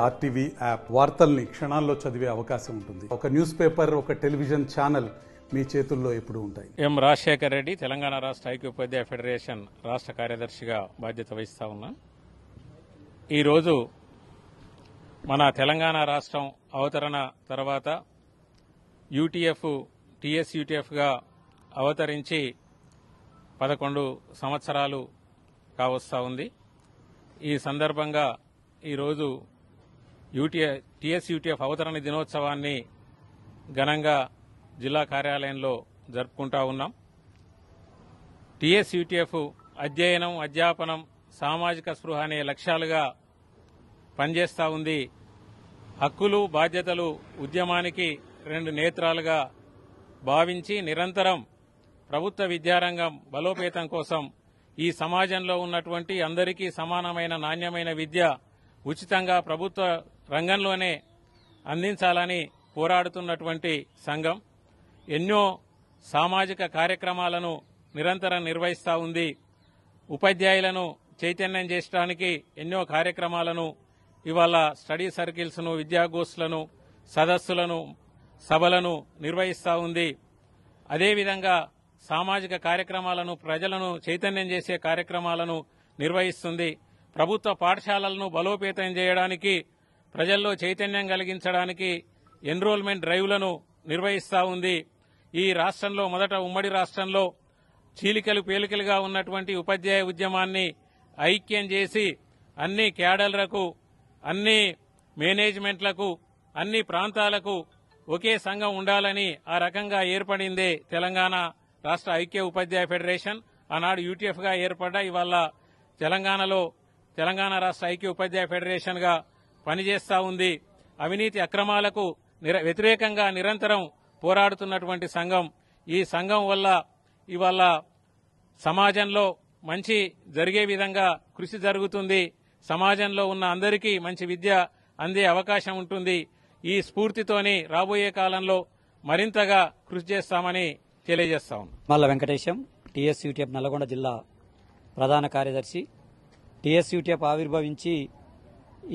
RTV app వార్తల్ని క్షణాల్లో చదివే అవకాశం ఉంటుంది. ఒక న్యూస్ పేపర్, ఒక టెలివిజన్ ఛానల్ మీ చేతుల్లో ఎప్పుడూ ఉంటాయి. ఎం రాజశేఖర్ రెడ్డి, తెలంగాణ రాష్ట్ర ఐక్యోపాధ్యాయ ఫెడరేషన్ రాష్ట్ర కార్యదర్శిగా బాధ్యత వహిస్తా ఉన్నా. ఈరోజు మన తెలంగాణ రాష్ట్రం అవతరణ తర్వాత యూటీఎఫ్ టీఎస్యూటీఎఫ్గా అవతరించి 11 సంవత్సరాలు కావస్తా ఉంది. ఈ సందర్భంగా ఈరోజు టీఎస్యూటీఎఫ్ అవతరణ దినోత్సవాన్ని ఘనంగా జిల్లా కార్యాలయంలో జరుపుకుంటా ఉన్నాం. టీఎస్యూటీఎఫ్ అధ్యయనం, అధ్యాపనం, సామాజిక స్పృహ అనే లక్ష్యాలుగా పనిచేస్తూ ఉంది. హక్కులు, బాధ్యతలు ఉద్యమానికి 2 నేత్రాలుగా భావించి నిరంతరం ప్రభుత్వ విద్యారంగం బలోపేతం కోసం ఈ సమాజంలో ఉన్నటువంటి అందరికీ సమానమైన నాణ్యమైన విద్య ఉచితంగా ప్రభుత్వ రంగంలోనే అందించాలని పోరాడుతున్నటువంటి సంఘం ఎన్నో సామాజిక కార్యక్రమాలను నిరంతరం నిర్వహిస్తూ ఉంది. ఉపాధ్యాయులను చైతన్యం చేయడానికి ఎన్నో కార్యక్రమాలను ఇవాళ స్టడీ సర్కిల్స్ను, విద్యాగోష్ఠులను, సదస్సులను, సభలను నిర్వహిస్తూ ఉంది. అదేవిధంగా సామాజిక కార్యక్రమాలను, ప్రజలను చైతన్యం చేసే కార్యక్రమాలను నిర్వహిస్తుంది. ప్రభుత్వ పాఠశాలలను బలోపేతం చేయడానికి, ప్రజల్లో చైతన్యం కలిగించడానికి ఎన్రోల్మెంట్ డ్రైవ్లను నిర్వహిస్తూ ఉంది. ఈ రాష్ట్రంలో మొదట ఉమ్మడి రాష్ట్రంలో చీలికలు పేలికలుగా ఉన్నటువంటి ఉపాధ్యాయ ఉద్యమాన్ని ఐక్యం చేసి అన్ని క్యాడర్లకు, అన్ని మేనేజ్మెంట్లకు, అన్ని ప్రాంతాలకు ఒకే సంఘం ఉండాలని ఆ రకంగా ఏర్పడిందే తెలంగాణ రాష్ట్ర ఐక్య ఉపాధ్యాయ ఫెడరేషన్. ఆనాడు యూటీఎఫ్గా ఏర్పడ్డ ఇవాళ తెలంగాణలో తెలంగాణ రాష్ట్ర ఐక్య ఉపాధ్యాయ ఫెడరేషన్గా పనిచేస్తూ ఉంది. అవినీతి అక్రమాలకు వ్యతిరేకంగా నిరంతరం పోరాడుతున్నటువంటి సంఘం. ఈ సంఘం వల్ల ఇవాళ సమాజంలో మంచి జరిగే విధంగా కృషి జరుగుతుంది. సమాజంలో ఉన్న అందరికీ మంచి విద్య అందే అవకాశం ఉంటుంది. ఈ స్ఫూర్తితోని రాబోయే కాలంలో మరింతగా కృషి చేస్తామని తెలియజేస్తాం. మల్ల వెంకటేశం, టీఎస్యూటీఎఫ్ నల్గొండ జిల్లా ప్రధాన కార్యదర్శి. టీఎస్యూటీఎఫ్ ఆవిర్భవించి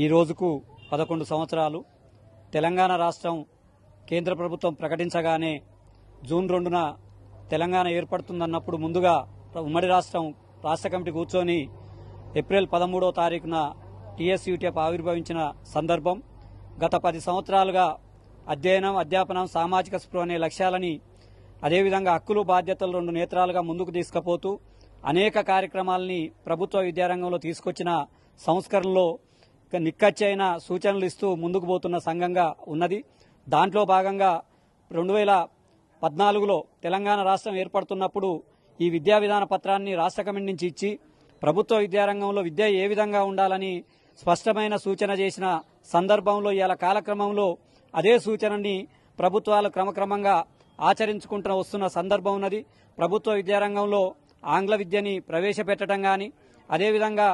ఈ రోజుకు 11 సంవత్సరాలు. తెలంగాణ రాష్ట్రం కేంద్ర ప్రభుత్వం ప్రకటించగానే జూన్ 2న తెలంగాణ ఏర్పడుతుందన్నప్పుడు ముందుగా ఉమ్మడి రాష్ట్ర కమిటీ కూర్చొని ఏప్రిల్ 13వ తారీఖున టీఎస్యూటీఎఫ్ ఆవిర్భవించిన సందర్భం. గత 10 సంవత్సరాలుగా అధ్యయనం, అధ్యాపనం, సామాజిక స్పృహ అనే లక్ష్యాలని, అదేవిధంగా హక్కులు, బాధ్యతలు 2 నేత్రాలుగా ముందుకు తీసుకుపోతూ అనేక కార్యక్రమాలని ప్రభుత్వ విద్యారంగంలో తీసుకొచ్చిన సంస్కరణలో నిక్కచ్చైన సూచనలు ఇస్తూ ముందుకు పోతున్న సంఘంగా ఉన్నది. దాంట్లో భాగంగా 2014లో తెలంగాణ రాష్ట్రం ఏర్పడుతున్నప్పుడు ఈ విద్యా విధాన పత్రాన్ని రాష్ట్ర కమిటీ నుంచి ఇచ్చి ప్రభుత్వ విద్యారంగంలో విద్య ఏ విధంగా ఉండాలని స్పష్టమైన సూచన చేసిన సందర్భంలో ఇవాళ కాలక్రమంలో అదే సూచనని ప్రభుత్వాలు క్రమక్రమంగా ఆచరించుకుంటూ వస్తున్న సందర్భం ఉన్నది. ప్రభుత్వ విద్యారంగంలో ఆంగ్ల విద్యని ప్రవేశపెట్టడం కానీ, అదేవిధంగా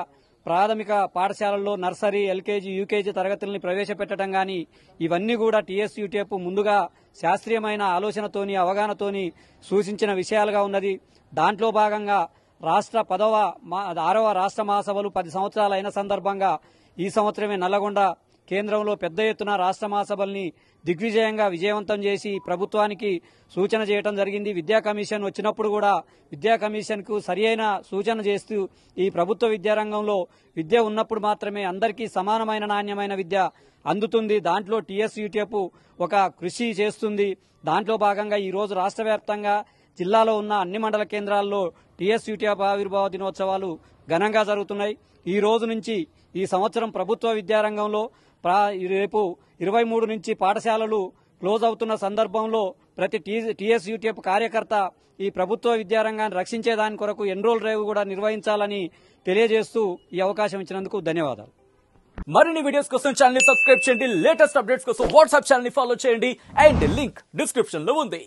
ప్రాథమిక పాఠశాలల్లో నర్సరీ, ఎల్కేజీ, యూకేజీ తరగతుల్ని ప్రవేశపెట్టడం కానీ, ఇవన్నీ కూడా టీఎస్యూటీఎఫ్ ముందుగా శాస్త్రీయమైన ఆలోచనతోని, అవగాహనతోని సూచించిన విషయాలుగా ఉన్నది. దాంట్లో భాగంగా రాష్ట్ర 6వ రాష్ట్ర మహాసభలు 10 సంవత్సరాలు అయిన సందర్భంగా ఈ సంవత్సరమే నల్లగొండ కేంద్రంలో పెద్ద ఎత్తున రాష్ట్ర మహాసభల్ని దిగ్విజయంగా విజయవంతం చేసి ప్రభుత్వానికి సూచన చేయడం జరిగింది. విద్యా కమిషన్ వచ్చినప్పుడు కూడా విద్యా కమిషన్కు సరియైన సూచన చేస్తూ ఈ ప్రభుత్వ విద్యారంగంలో విద్య ఉన్నప్పుడు మాత్రమే అందరికీ సమానమైన నాణ్యమైన విద్య అందుతుంది. దాంట్లో టీఎస్యూటీఎఫ్ ఒక కృషి చేస్తుంది. దాంట్లో భాగంగా ఈ రోజు రాష్ట్ర వ్యాప్తంగా జిల్లాలో ఉన్న అన్ని మండల కేంద్రాల్లో టీఎస్యూటీఎఫ్ ఆవిర్భావ దినోత్సవాలు ఘనంగా జరుగుతున్నాయి. ఈ రోజు నుంచి ఈ సంవత్సరం ప్రభుత్వ విద్యారంగంలో రేపు 23 నుంచి పాఠశాలలు క్లోజ్ అవుతున్న సందర్భంలో ప్రతి టీఎస్యూటీఎఫ్ కార్యకర్త ఈ ప్రభుత్వ విద్యారంగాన్ని రక్షించే దాని కొరకు ఎన్రోల్ డ్రైవ్ కూడా నిర్వహించాలని తెలియజేస్తూ ఈ అవకాశం ఇచ్చినందుకు ధన్యవాదాలు. మరిన్ని వీడియోస్ కోసం ఛానల్ ని సబ్స్క్రైబ్ చేయండి. లేటెస్ట్ అప్డేట్స్ కోసం వాట్సాప్ ఛానల్ ని ఫాలో చేయండి. అండ్ లింక్ డిస్క్రిప్షన్ లో ఉంది.